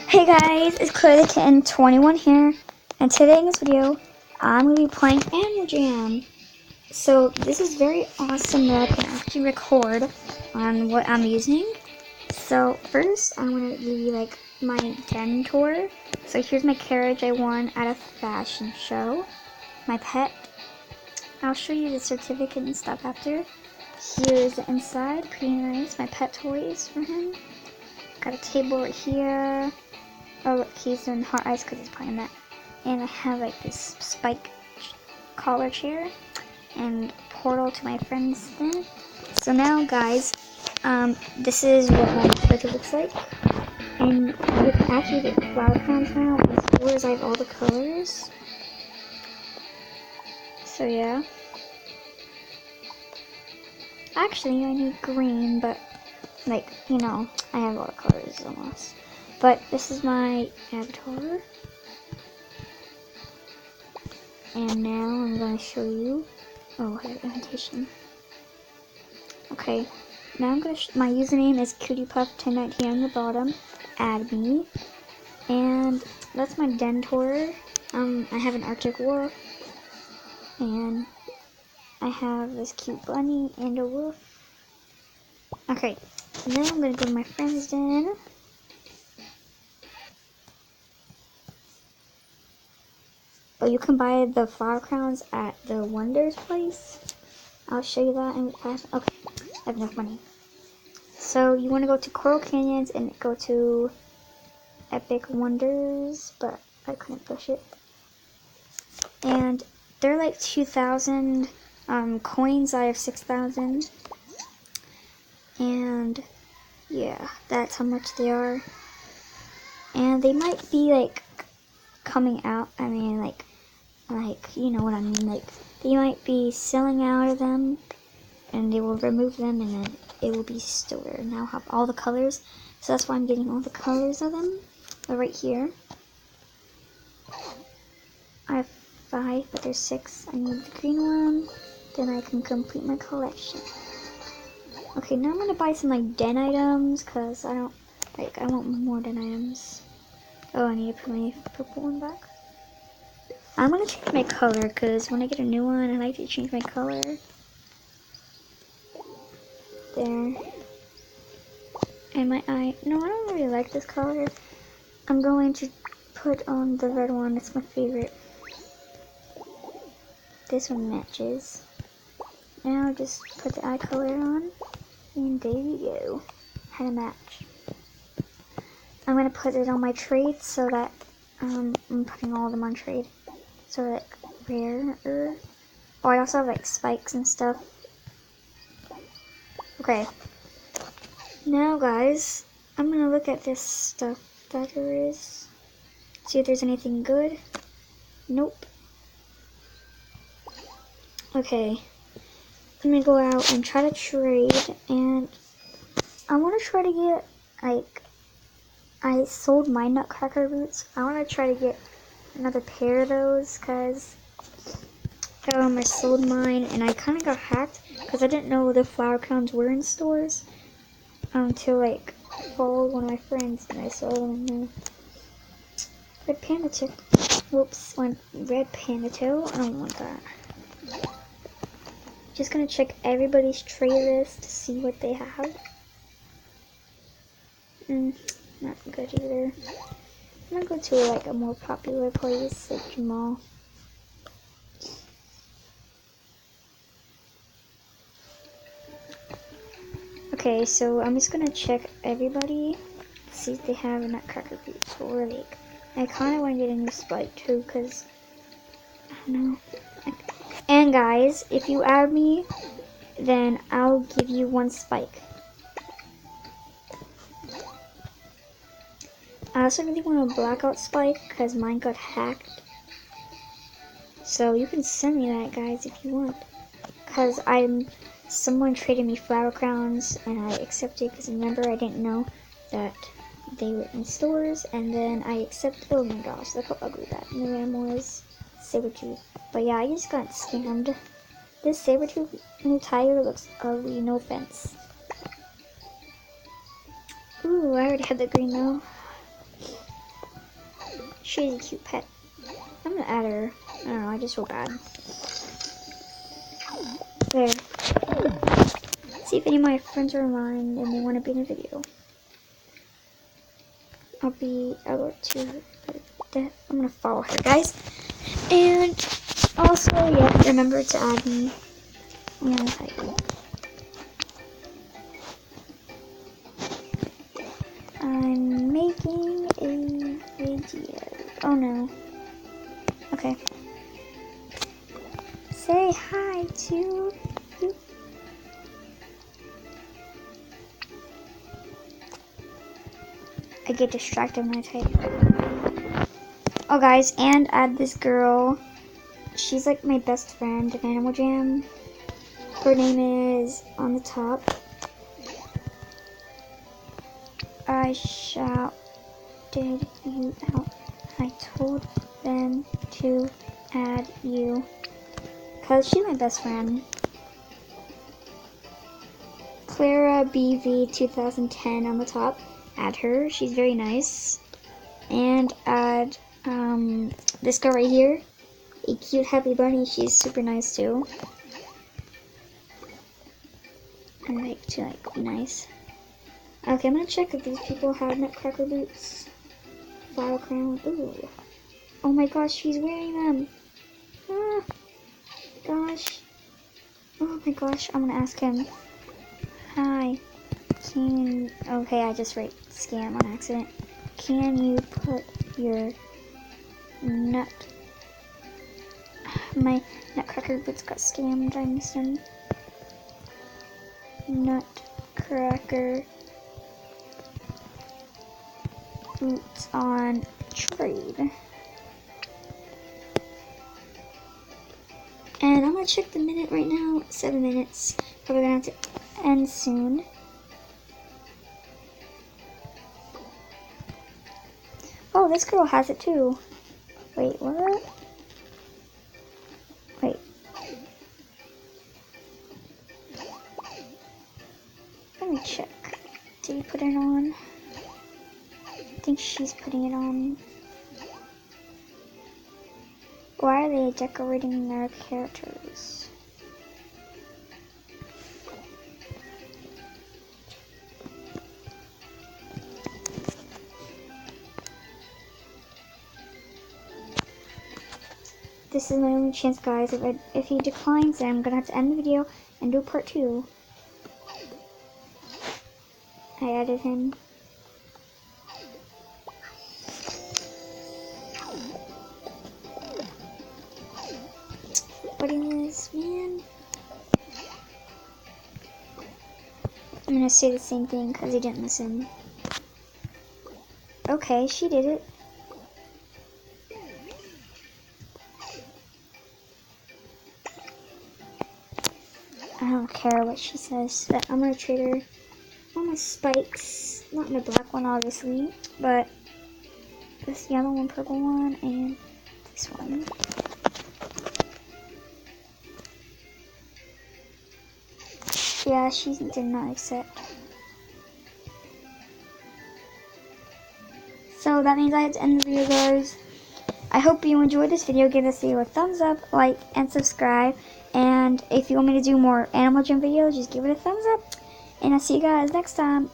Hey guys, it's Claire the Kitten 21 here, and today in this video, I'm going to be playing Animal Jam. So this is very awesome that I can actually record on what I'm using. So first, I'm going to give you like my den tour. So here's my carriage I won at a fashion show. My pet. I'll show you the certificate and stuff after. Here's the inside, pretty nice. My pet toys for him. Got a table right here. Oh look, he's doing hot ice because he's playing that. And I have like this spike collar chair and portal to my friend's thing. So now guys, this is what my character looks like. And you can actually get flower crowns now. Whereas I have all the colors. So yeah. Actually I need green, but like, you know, I have all the colors almost. But this is my avatar. And now I'm going to show you. Oh, I have invitation. Okay, now I'm going to. My username is CutiePuff1019 on the bottom. Add me, and that's my den tour. I have an Arctic wolf, and I have this cute bunny and a wolf. Okay, and then I'm going to go to my friend's den. Oh, you can buy the flower crowns at the Wonders place. I'll show you that in class. Okay, I have enough money. So you want to go to Coral Canyons and go to Epic Wonders, but I couldn't push it. And they're like 2,000 coins. I have 6,000. And yeah, that's how much they are. And they might be like coming out. I mean, like you know what I mean. Like they might be selling out of them, and they will remove them, and then it will be still there. Now have all the colors, so that's why I'm getting all the colors of them. They're right here. I have 5, but there's 6. I need the green one, then I can complete my collection. Okay, now I'm gonna buy some like den items, cause I want more den items. Oh, I need to put my purple one back. I'm gonna change my color, cause when I get a new one, I like to change my color. There. And my eye. No, I don't really like this color. I'm going to put on the red one. It's my favorite. This one matches. Now just put the eye color on. And there you go. Had a match. I'm going to put it on my trade so that I'm putting all of them on trade. So like rare. Oh, I also have like spikes and stuff. Okay. Now guys, I'm going to look at this stuff that there is. See if there's anything good. Nope. Okay. I'm going to go out and try to trade, and I want to try to get, like, I sold my Nutcracker boots. I want to try to get another pair of those, because I sold mine, and I kind of got hacked, because I didn't know the flower crowns were in stores, until, like, I followed one of my friends, and I saw them in there. Red Panda Tail. Whoops, Red Panda Tail. I don't want that. Just gonna check everybody's trade list to see what they have. Not good either. I'm gonna go to like a more popular place, like Jamal. Okay, so I'm just gonna check everybody, see if they have a Nutcracker boots or like. I kind of want to get a new spike too, cause I don't know. And guys, if you add me, then I'll give you 1 spike. I also really want a blackout spike because mine got hacked. So you can send me that, guys, if you want. Because someone traded me flower crowns and I accepted because remember I didn't know that they were in stores, and then I accepted. Oh my gosh, look how ugly that new animal is. Sabretooth. But yeah, I just got scammed. This Sabretooth new tiger looks ugly, no offense. Ooh, I already had the green though. She's a cute pet. I'm gonna add her. I don't know, I just feel bad. There. See if any of my friends are online and they want to be in a video. I'll go to that. I'm gonna follow her, guys. And also, yeah, remember to add me. I'm gonna type it. I'm making a video. Oh no. Okay. Say hi to you. I get distracted when I type. Oh guys, and add this girl. She's like my best friend in Animal Jam. Her name is on the top. I shouted you out. I told them to add you. Cause she's my best friend. Clara BV 2010 on the top. Add her. She's very nice. And add this girl right here. A cute happy bunny. She's super nice too. I like to be nice. Okay, I'm gonna check if these people have nutcracker boots. Flower crown. Ooh. Oh my gosh, she's wearing them. Ah, gosh. Oh my gosh, I'm gonna ask him. Hi. Okay, I just wrote scam on accident. Can you put your my nutcracker boots got scammed, I missed them. Nutcracker boots on trade. And I'm gonna check the minute right now. 7 minutes. Probably gonna have to end soon. Oh, this girl has it too. Wait, what? Wait. Let me check. Did he put it on? I think she's putting it on. Why are they decorating their characters? This is my only chance, guys. If he declines, then I'm gonna have to end the video and do part 2. I added him. What is, man? I'm gonna say the same thing because he didn't listen. Okay, she did it. I don't care what she says, but I'm gonna trade her all my spikes. Not my black one, obviously, but this yellow one, purple one, and this one. Yeah, she did not accept. So that means I had to end the video, guys. I hope you enjoyed this video. Give this video a thumbs up, like, and subscribe. And if you want me to do more Animal Jam videos, just give it a thumbs up. And I'll see you guys next time.